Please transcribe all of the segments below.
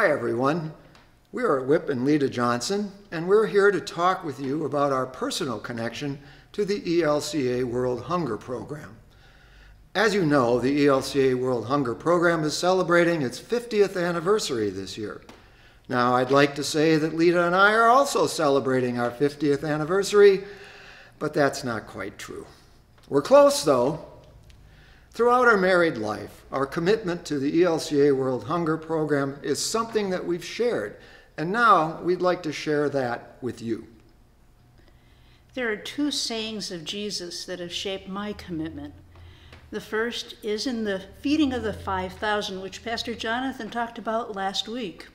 Hi everyone, we are Whipp and Lita Johnson, and we're here to talk with you about our personal connection to the ELCA World Hunger Program. As you know, the ELCA World Hunger Program is celebrating its 50th anniversary this year. Now, I'd like to say that Lita and I are also celebrating our 50th anniversary, but that's not quite true. We're close, though. Throughout our married life, our commitment to the ELCA World Hunger Program is something that we've shared, and now we'd like to share that with you. There are two sayings of Jesus that have shaped my commitment. The first is in the feeding of the 5,000, which Pastor Jonathan talked about last week.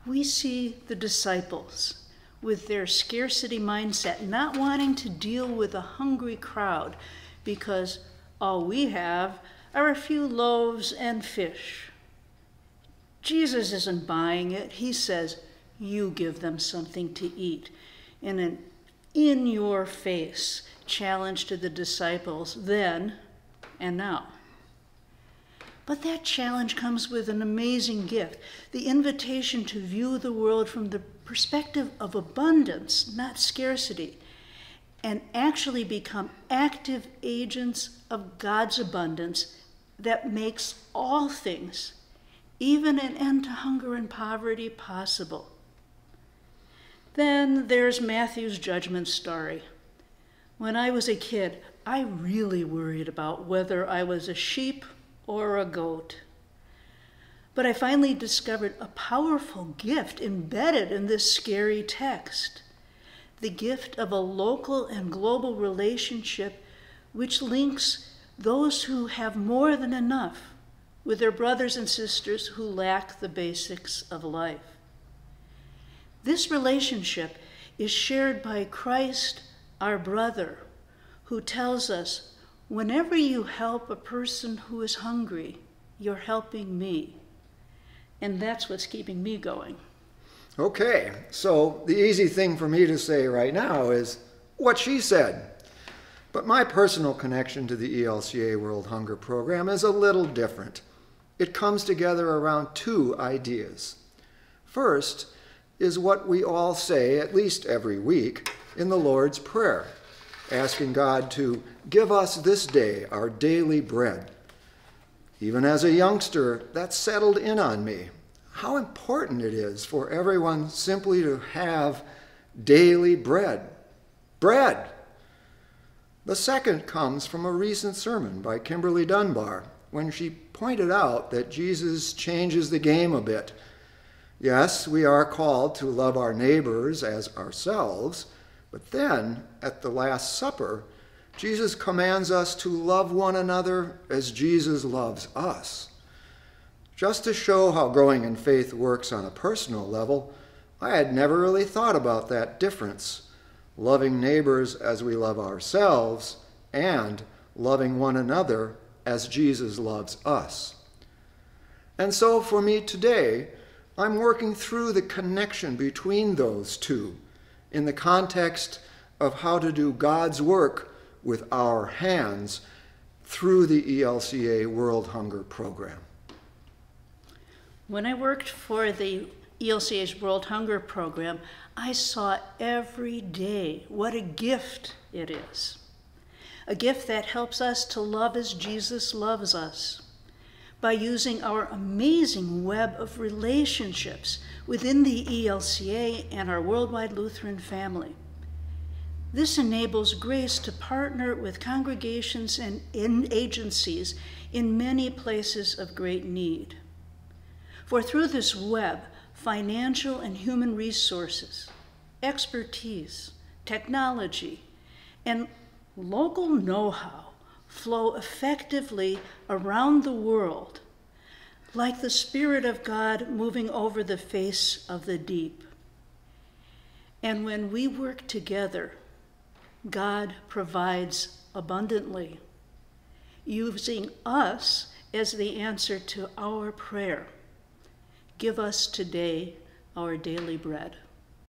We see the disciples with their scarcity mindset, not wanting to deal with a hungry crowd because all we have are a few loaves and fish. Jesus isn't buying it. He says, you give them something to eat. In an in-your-face challenge to the disciples then and now. But that challenge comes with an amazing gift, the invitation to view the world from the perspective of abundance, not scarcity, and actually become active agents of God's abundance that makes all things, even an end to hunger and poverty, possible. Then there's Matthew's judgment story. When I was a kid, I really worried about whether I was a sheep or a goat. But I finally discovered a powerful gift embedded in this scary text. The gift of a local and global relationship which links those who have more than enough with their brothers and sisters who lack the basics of life. This relationship is shared by Christ, our brother, who tells us, whenever you help a person who is hungry, you're helping me. And that's what's keeping me going. Okay, so the easy thing for me to say right now is what she said. But my personal connection to the ELCA World Hunger Program is a little different. It comes together around two ideas. First is what we all say at least every week in the Lord's Prayer, asking God to give us this day our daily bread. Even as a youngster, that settled in on me. How important it is for everyone simply to have daily bread. Bread! The second comes from a recent sermon by Kimberly Dunbar, when she pointed out that Jesus changes the game a bit. Yes, we are called to love our neighbors as ourselves, but then, at the Last Supper, Jesus commands us to love one another as Jesus loves us. Just to show how growing in faith works on a personal level, I had never really thought about that difference, loving neighbors as we love ourselves and loving one another as Jesus loves us. And so for me today, I'm working through the connection between those two in the context of how to do God's work with our hands through the ELCA World Hunger Program. When I worked for the ELCA's World Hunger Program, I saw every day what a gift it is. A gift that helps us to love as Jesus loves us by using our amazing web of relationships within the ELCA and our worldwide Lutheran family. This enables grace to partner with congregations and agencies in many places of great need. For through this web, financial and human resources, expertise, technology, and local know-how flow effectively around the world, like the Spirit of God moving over the face of the deep. And when we work together, God provides abundantly, using us as the answer to our prayer. Give us today our daily bread.